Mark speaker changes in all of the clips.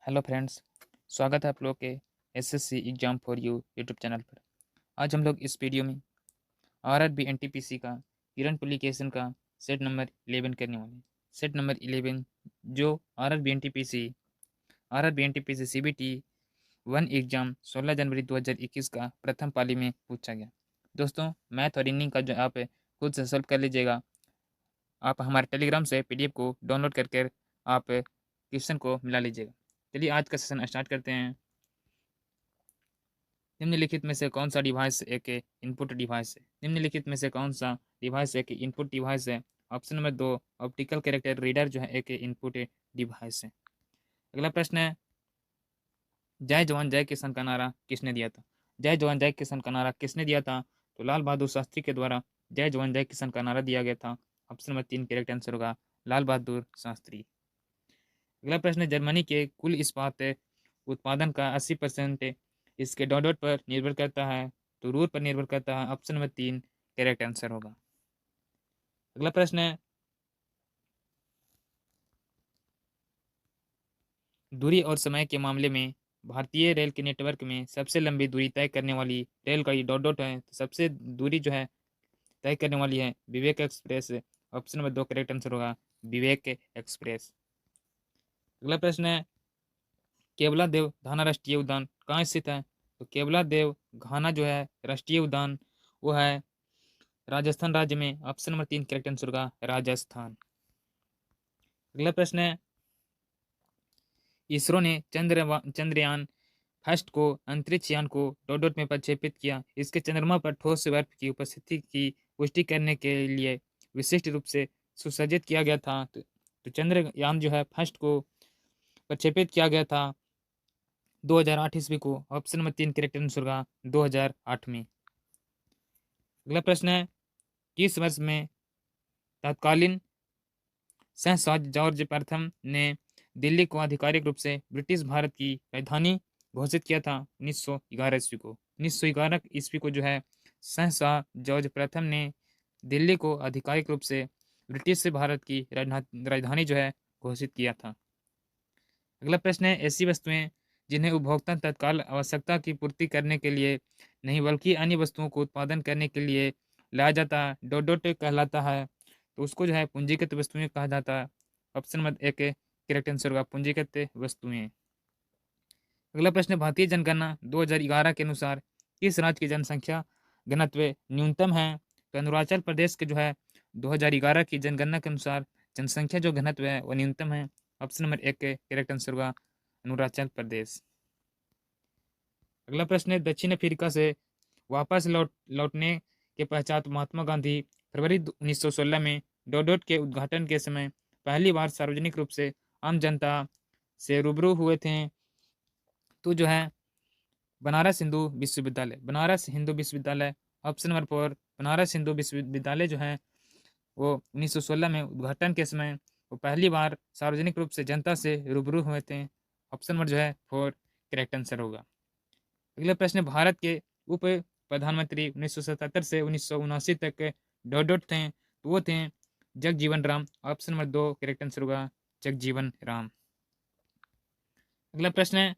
Speaker 1: Hello friends, स्वागत है आप लोग के SSC exam for you YouTube channel पर। आज हम लोग इस वीडियो में आरआरबी एनटीपीसी का किरण पब्लिकेशन का सेट नंबर 11 करने वाले हैं। सेट नंबर 11 जो आरआरबी एनटीपीसी सीबीटी 1 एग्जाम 16 जनवरी 2021 का प्रथम पाली में पूछा गया। दोस्तों, मैथ और रीजनिंग का जो आप खुद से सॉल्व कर लीजिएगा। आप हमारे टेलीग्राम से पीडीएफ को डाउनलोड करके आप क्वेश्चन को मिला लीजिएगा। चलिए आज का सेशन स्टार्ट करते हैं। निम्नलिखित में से कौन सा डिवाइस एक इनपुट डिवाइस है? निम्नलिखित में से कौन सा डिवाइस एक इनपुट डिवाइस है? Option number 2 optical character reader जो है एक इनपुट डिवाइस है। अगला प्रश्न है, जय जवान जय किसान का नारा किसने दिया था? जय जवान जय किसान का नारा किसने दिया था? तो लाल बहादुर शास्त्री के द्वारा जय जवान जय किसान का नारा दिया गया था। ऑप्शन नंबर 3 करेक्ट आंसर होगा लाल बहादुर शास्त्री। अगला प्रश्न है, जर्मनी के कुल इस्पात उत्पादन का 80% इसके डॉट डॉट पर निर्भर करता है, तो रूर पर निर्भर करता है। ऑप्शन नंबर 3 करेक्ट आंसर होगा। अगला प्रश्न है, दूरी और समय के मामले में भारतीय रेल के नेटवर्क में सबसे लंबी दूरी तय करने वाली रेल का डॉट डॉट है, तो सबसे दूरी जो है तय करने वाली है Vivek Express. Option number 2 correct answer होगा विवेक एक्सप्रेस। अगला प्रश्न है, केवला देव घाना राष्ट्रीय उद्यान कहाँ स्थित है? तो केवला देव घाना जो है राष्ट्रीय उद्यान वो है राजस्थान राज्य में। ऑप्शन नंबर 3 करेक्ट आंसर होगा राजस्थान। अगला प्रश्न है, इसरो ने चंद्रयान फर्स्ट को अंतरिक्ष यान को डॉट डॉट में प्रक्षेपित किया। इसके चंद्रमा पर ठोस बर्फ की उपस्थिति की पुष्टि करने के लिए विशिष्ट रूप से सुसज्जित किया गया था। तो चंद्रयान जो है फर्स्ट को प्रक्षेपित किया गया था 2008 ईस्वी को। ऑप्शन नंबर 3 करेक्ट आंसर होगा 2008 में। अगला प्रश्न है, किस वर्ष में तत्कालीन शहजाद जॉर्ज प्रथम ने दिल्ली को आधिकारिक रूप से ब्रिटिश भारत की राजधानी घोषित किया था? 1911 ईस्वी को। 1911 ईस्वी को जो है शहजाद जॉर्ज प्रथम ने दिल्ली को आधिकारिक रूप से ब्रिटिश भारत की राजधानी जो है घोषित किया था। अगला प्रश्न है, ऐसी वस्तुएं जिन्हें उपभोक्ता तत्काल आवश्यकता की पूर्ति करने के लिए नहीं बल्कि अन्य वस्तुओं को उत्पादन करने के लिए लाया जाता है डॉट डॉट कहलाता है, तो उसको जो है पूंजीगत वस्तुएं कहा जाता है। ऑप्शन नंबर 1 करेक्ट आंसर होगा पूंजीगत वस्तुएं। अगला प्रश्न, भारतीय जनगणना 2011 के अनुसार किस राज्य की जनसंख्या घनत्व न्यूनतम है? तो अरुणाचल प्रदेश के जो है 2011 की जनगणना के अनुसार जनसंख्या जो घनत्व है वो न्यूनतम है। ऑप्शन नंबर 1 करेक्ट आंसर होगा अरुणाचल प्रदेश। अगला प्रश्न है, दक्षिण अफ्रीका से वापस लौटने के पश्चात महात्मा गांधी फरवरी 1916 में डॉट डॉट के उद्घाटन के समय पहली बार सार्वजनिक रूप से आम जनता से रूबरू हुए थे, तो जो है बनारस हिंदू विश्वविद्यालय। ऑप्शन नंबर 4 बनारस हिंदू विश्वविद्यालय जो है वो 1916 में उद्घाटन के समय वो पहली बार सार्वजनिक रूप से जनता से रूबरू हुए थे। ऑप्शन नंबर जो है 4 करेक्ट आंसर होगा। अगला प्रश्न, भारत के उप प्रधानमंत्री 1977 से 1979 तक डॉट डॉट थे, तो वो थे Jagjivan Ram. Option number 2 correct answer होगा जगजीवन राम। अगला प्रश्न है,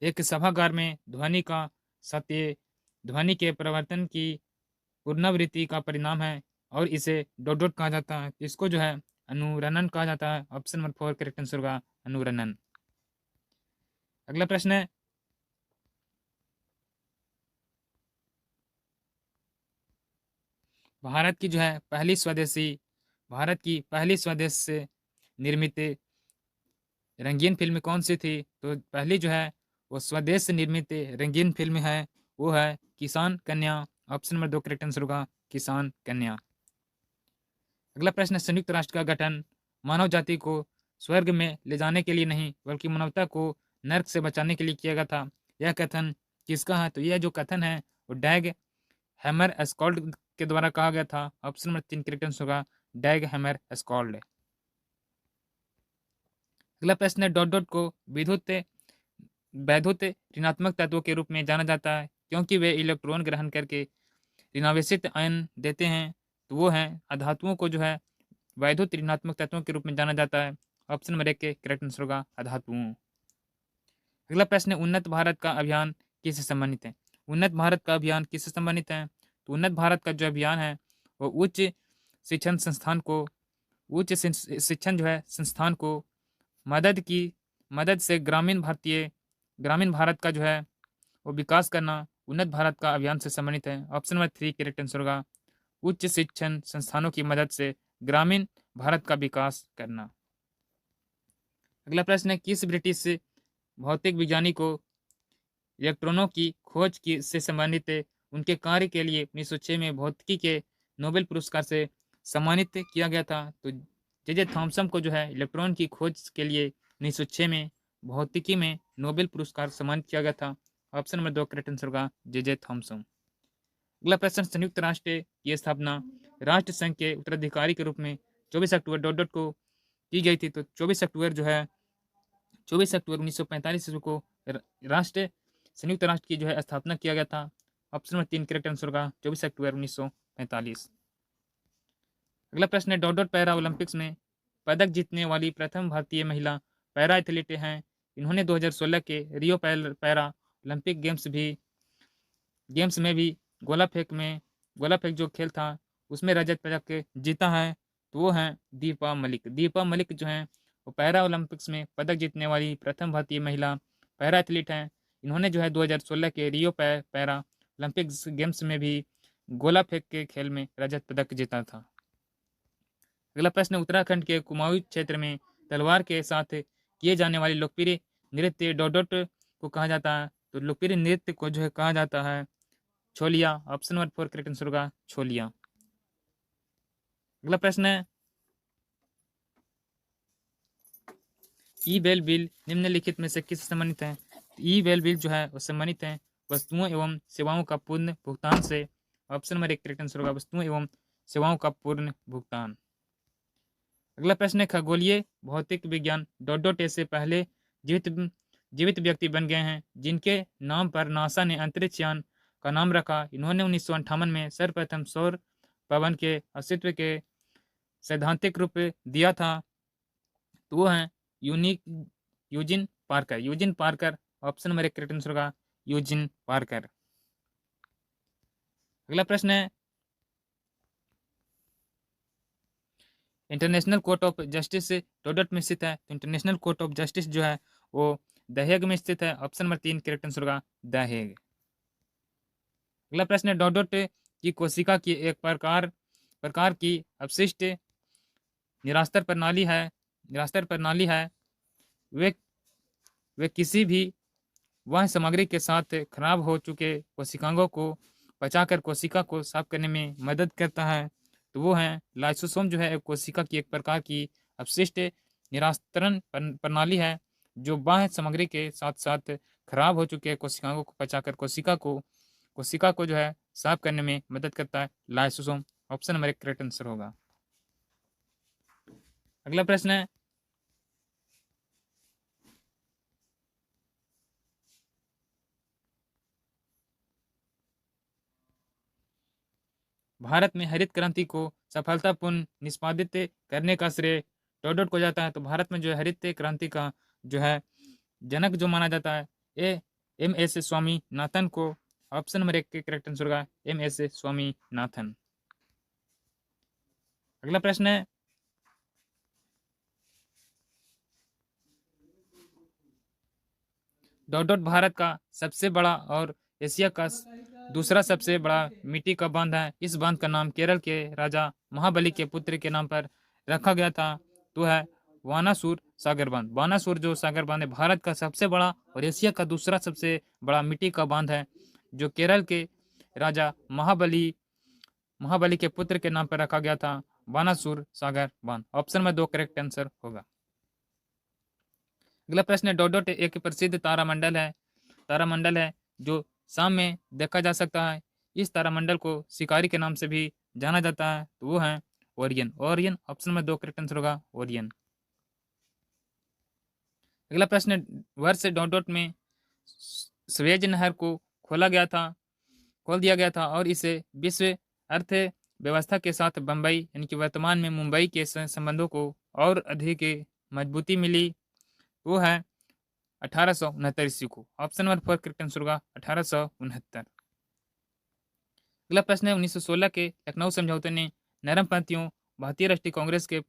Speaker 1: एक सभागार में ध्वनि का सत्य ध्वनि के परिवर्तन की पुनरावृत्ति का परिणाम है और इसे डॉट डॉट कहा जाता है। इसको जो है अनुरणन कहा जाता है। ऑप्शन नंबर 4 करेक्ट आंसर होगा अनुरणन। अगला प्रश्न है, भारत की पहली स्वदेश से निर्मित रंगीन फिल्म कौन सी थी? तो पहली जो है वो स्वदेश से निर्मित रंगीन फिल्म है वो है किसान कन्या। ऑप्शन नंबर 2 करेक्ट आंसर होगा किसान कन्या। अगला प्रश्न, संयुक्त राष्ट्र का गठन मानव जाति को स्वर्ग में ले जाने के लिए नहीं बल्कि मानवता को नर्क से बचाने के लिए किया गया था। यह कथन किसका है? तो यह जो कथन है वो डैग हैमर एस्कॉल्ड के द्वारा कहा गया था। ऑप्शन नंबर 3 करेक्ट आंसर होगा डैग हैमर एस्कॉल्ड। अगला प्रश्न है, डॉट डॉट को विद्युत वैद्युत ऋणात्मक तत्व के रूप में जाना जाता है क्योंकि वे इलेक्ट्रॉन ग्रहण करके ऋणावेशित आयन देते हैं, तो वो हैं अधातुओं को जो है वैद्युत ऋणात्मक तत्वों के रूप में जाना जाता है? ऑप्शन नंबर 1 के करेक्ट आंसर होगा अधातुओं। अगला प्रश्न है, उन्नत भारत का अभियान किससे संबंधित है? उन्नत भारत का अभियान किससे संबंधित है? तो उन्नत भारत का जो अभियान है वो उच्च शिक्षण संस्थान को शिक्षण जो है संस्थान को मदद से ग्रामीण भारत का जो है वो विकास करना उन्नत भारत का अभियान से संबंधित है। ऑप्शन नंबर 3 करेक्ट आंसर होगा उच्च शिक्षण संस्थानों की मदद से ग्रामीण भारत का विकास करना। अगला प्रश्न है, किस ब्रिटिश भौतिक विज्ञानी को इलेक्ट्रॉनों की खोज की से संबंधित उनके कार्य के लिए 1906 में भौतिकी के नोबेल पुरस्कार से सम्मानित किया गया था? तो जे थॉमसन को जो है इलेक्ट्रॉन की खोज के लिए 1906 में भौतिकी में नोबेल पुरस्कार सम्मानित किया गया था। ऑप्शन नंबर 2 करेक्ट आंसर होगा जे थॉमसन। अगला प्रश्न, संयुक्त राष्ट्र की स्थापना राष्ट्र संघ के उत्तराधिकारी के रूप में 24 अक्टूबर डॉट डॉट को की गई थी। तो 24 अक्टूबर 1945 ईस्वी को संयुक्त राष्ट्र की जो है स्थापना किया गया था। ऑप्शन नंबर 3 करेक्ट आंसर होगा 24 अक्टूबर 1945। अगला प्रश्न है, डॉट डॉट पैरा ओलंपिक्स में पदक जीतने वाली प्रथम भारतीय महिला पैरा एथलीट हैं। इन्होंने 2016 के रियो पैरा ओलंपिक गेम्स में भी गोला फेंक जो खेल था उसमें रजत पदक जीता है। तो वो हैं दीपा मलिक जो हैं वो पैरा ओलंपिक्स में पदक जीतने वाली प्रथम भारतीय महिला पैरा एथलीट हैं। इन्होंने जो है 2016 के रियो पैरा ओलंपिक गेम्स में भी गोला फेंक के खेल में रजत पदक जीता था। अगला प्रश्न, उत्तराखंड के कुमाऊं क्षेत्र में तलवार के साथ किए जाने वाले लोकप्रिय नृत्य डॉट डॉट को कहा जाता है? तो लोकप्रिय नृत्य को जो है कहा जाता है Chholiya. Option number 4 correct answer होगा छोलिया। अगला प्रश्न है, ई वेल बिल निम्नलिखित में से किससे संबंधित है? ई वेल बिल जो है वो संबंधित है वस्तुओं एवं सेवाओं का पूर्ण भुगतान से। ऑप्शन नंबर 1 करेक्ट आंसर होगा वस्तुओं एवं सेवाओं का पूर्ण भुगतान। अगला प्रश्न है, खगोलीय भौतिक विज्ञान डॉट डॉट ऐसे पहले जीवित व्यक्ति बन गए हैं जिनके नाम पर नासा ने अंतरिक्ष यान का नाम रखा। इन्होंने 1958 में सर्वप्रथम सौर पवन के अस्तित्व के सैद्धांतिक रूप दिया था। तो वो हैं Eugene Parker. Option number 1 correct answer होगा यूजिन पार्कर। अगला प्रश्न है, इंटरनेशनल कोर्ट ऑफ जस्टिस डॉट में स्थित है। तो इंटरनेशनल कोर्ट ऑफ जस्टिस जो है वो द हेग में स्थित है। ऑप्शन नंबर 3 करेक्ट आंसर होगा द हेग। अगला प्रश्न है, डॉट डॉट की कोशिका की एक प्रकार की अपशिष्ट निरास्तर प्रणाली है। वे किसी भी वह सामग्री के साथ खराब हो चुके कोशिकाओं को पचाकर कोशिका को साफ करने में मदद करता है। तो वो है लाइसोसोम जो है कोशिका की एक प्रकार की अपशिष्ट निरास्तरण प्रणाली है जो बाह्य सामग्री के साथ साथ खराब हो चुके कोशिकाओं को पचाकर कोशिका को जो है साफ करने में मदद करता है lysosome. Option number 1 correct answer होगा। अगला प्रश्न है, भारत में हरित क्रांति को सफलतापूर्ण निष्पादित करने का श्रेय डॉट डॉट को जाता है। तो भारत में जो है हरित क्रांति का जो है जनक जो माना जाता है एम.एस. स्वामीनाथन को। ऑप्शन नंबर 1 के करेक्ट आंसर होगा एम.एस. स्वामीनाथन। अगला प्रश्न है, डॉट डॉट भारत का सबसे बड़ा और एशिया का दूसरा सबसे बड़ा मिट्टी का बांध है। इस बांध का नाम केरल के राजा महाबली के पुत्र के नाम पर रखा गया था। तो है बानासुर सागर बांध। बानासुर जो सागर बांध है भारत का सबसे बड़ा और एशिया का दूसरा सबसे बड़ा मिट्टी का बांध है जो केरल के राजा महाबली के पुत्र के नाम पर रखा गया था बानासुर सागर बांध। ऑप्शन में 2 करेक्ट आंसर होगा। अगला प्रश्न है, डॉट डॉट एक प्रसिद्ध तारामंडल है जो शाम में देखा जा सकता है। इस तारामंडल को शिकारी के नाम से भी जाना जाता है। तो वो है ओरियन। ऑप्शन में 2 करेक्ट आंसर होगा ओरियन। अगला प्रश्न है, वर्ष डॉट डॉट में स्वेज नहर को खोल दिया गया था और इसे विश्व अर्थ व्यवस्था के साथ बम्बई यानी कि वर्तमान में मुंबई के संबंधों को और अधिक मजबूती मिली, वो है 1869 ईस्वी को। ऑप्शन नंबर 4 करेक्ट आंसर होगा 1869। अगला प्रश्न है 1916 के लखनऊ समझौते ने नरमपंथियों, भारतीय राष्ट्रीय कांग्रेस के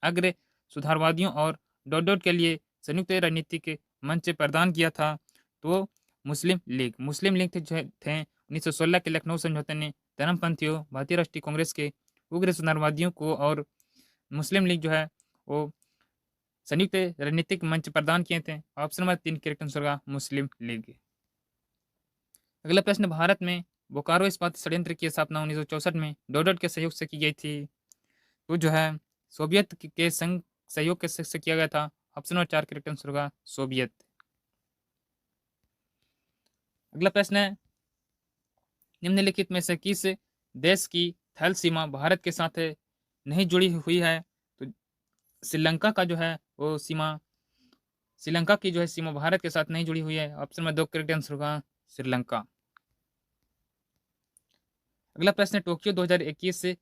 Speaker 1: अग्र सुधारवादियों और डॉट के लिए संयुक्त रणनीतिक मंच प्रदान किया था। तो मुस्लिम लीग थे 1916 के लखनऊ समझौते ने धर्मपंथियों, भारतीय राष्ट्रीय कांग्रेस के उग्र सुधारवादियों को और मुस्लिम लीग जो है वो संयुक्त रणनीतिक मंच प्रदान किए थे। ऑप्शन नंबर 3 करेक्ट आंसर होगा मुस्लिम लीग। अगला प्रश्न, भारत में बोकारो इस्पात संयंत्र की स्थापना 1964 में डॉट के सहयोग से की गई थी। तो जो है सोवियत के संग सहयोग के से किया गया था। ऑप्शन नंबर 4 करेक्ट आंसर होगा सोवियत। अगला प्रश्न है, निम्नलिखित में से किस देश की थल सीमा भारत के साथ नहीं जुड़ी हुई है? तो श्रीलंका का जो है वो सीमा, श्रीलंका की जो है सीमा भारत के साथ नहीं जुड़ी हुई है। ऑप्शन में 2 करेक्ट आंसर होगा श्रीलंका। अगला प्रश्न है, टोक्यो 2021 से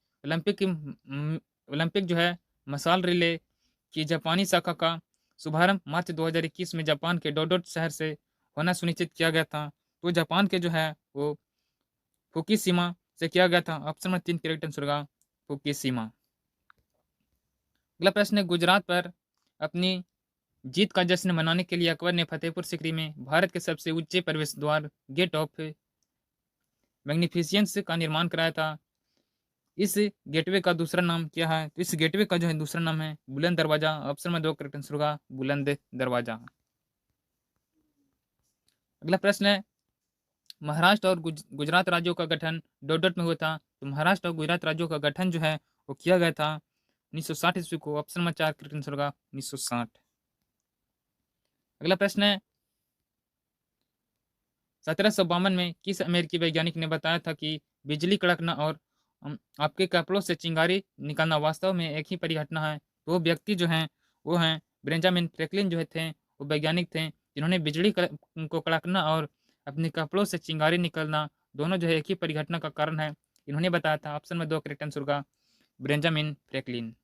Speaker 1: ओलंपिक जो है मसाल रिले की जापानी शाखा का शुभारंभ मार्च 2021 में जापान के डोडोट शहर से होना सुनिश्चित किया गया था। तो जापान के जो है वो फुकुशिमा से किया गया था। ऑप्शन में 3 करेक्ट आंसर होगा फुकुशिमा। अगला प्रश्न है, गुजरात पर अपनी जीत का जश्न मनाने के लिए अकबर ने फतेहपुर सीकरी में भारत के सबसे ऊंचे प्रवेश द्वार गेट ऑफ मैग्निफिसेंस का निर्माण कराया था। इस गेटवे का दूसरा नाम क्या है? तो इस गेटवे का जो है दूसरा नाम है बुलंद दरवाजा। ऑप्शन में 2 करेक्ट आंसर होगा बुलंद दरवाजा। अगला प्रश्न है, महाराष्ट्र और गुजरात राज्यों का गठन डॉट में हुआ था। तो महाराष्ट्र और गुजरात राज्यों का गठन जो है वो किया गया था 1960 ईस्वी को। ऑप्शन में 4 करेक्ट आंसर होगा 1960। अगला प्रश्न है, 1752 में किस अमेरिकी वैज्ञानिक ने बताया था कि बिजली कड़कना और आपके कपड़ों से चिंगारी निकलना वास्तव में एक ही परिघटना है? तो वो व्यक्ति जो हैं वो हैं बेंजामिन फ्रैंकलिन जो थे, वो वैज्ञानिक थे जिन्होंने बिजली को कड़कना और अपने कपड़ों से चिंगारी निकलना दोनों जो है एक ही परिघटना का कारण है, इन्होंने बताया था। ऑप्शन में 2 करेक्ट आंसर होगा बेंजामिन फ्रैंकलिन।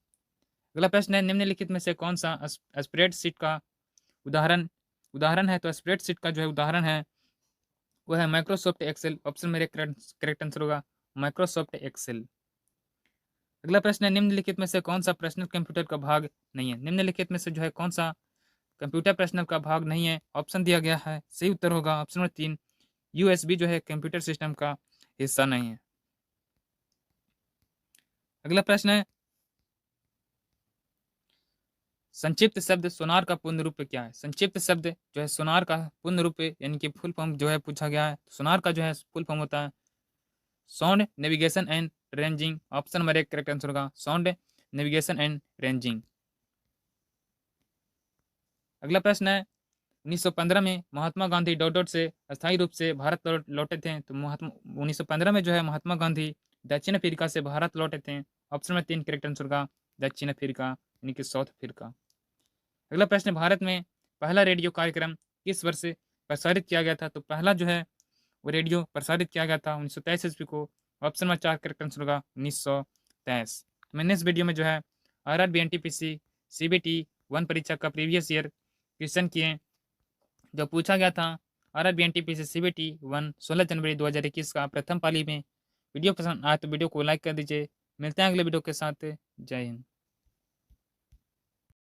Speaker 1: अगला प्रश्न है, निम्नलिखित में से कौन सा स्प्रेडशीट का उदाहरण उदाहरण है? तो स्प्रेडशीट का जो है उदाहरण है वो है माइक्रोसॉफ्ट एक्सेल। ऑप्शन मेरे करेक्ट आंसर होगा माइक्रोसॉफ्ट एक्सेल। अगला प्रश्न है, निम्नलिखित में से कौन सा पर्सनल कंप्यूटर का भाग नहीं है? निम्नलिखित में से जो है कौन सा कंप्यूटर पर्सनल का भाग नहीं है? ऑप्शन दिया गया है, सही उत्तर होगा ऑप्शन नंबर 3 यूएसबी जो है कंप्यूटर सिस्टम का हिस्सा नहीं है। अगला प्रश्न है, संक्षिप्त शब्द सोनार का पूर्ण रूप क्या है? संक्षिप्त शब्द जो है सोनार का पूर्ण रूप यानी कि फुल फॉर्म जो है पूछा गया है। सोनार का जो है फुल फॉर्म होता है sound navigation and ranging. Option number 1 correct answer होगा साउंड नेविगेशन एंड रेंजिंग। अगला प्रश्न है, 1915 में महात्मा गांधी डॉट से अस्थायी रूप से भारत लौटे थे। तो 1915 में जो है महात्मा गांधी दक्षिण अफ्रीका से भारत लौटे थे। ऑप्शन में 3 करेक्ट आंसर होगा दक्षिण अफ्रीका यानी कि साउथ अफ्रीका। अगला प्रश्न, भारत में पहला रेडियो कार्यक्रम किस वर्ष प्रसारित किया गया था? तो पहला जो है वो रेडियो प्रसारित किया गया था 1923 ईस्वी को। ऑप्शन में 4 करेक्ट आंसर होगा 1923। मैंने इस वीडियो में जो है RRB NTPC CBT 1 परीक्षा का प्रीवियस ईयर क्वेश्चन किए जो पूछा गया था। RRB NTPC CBT 1 16 जनवरी 2021 का प्रथम पाली में। वीडियो पसंद आए तो वीडियो को लाइक कर दीजिए। मिलते हैं अगले वीडियो के साथ। जय हिंद।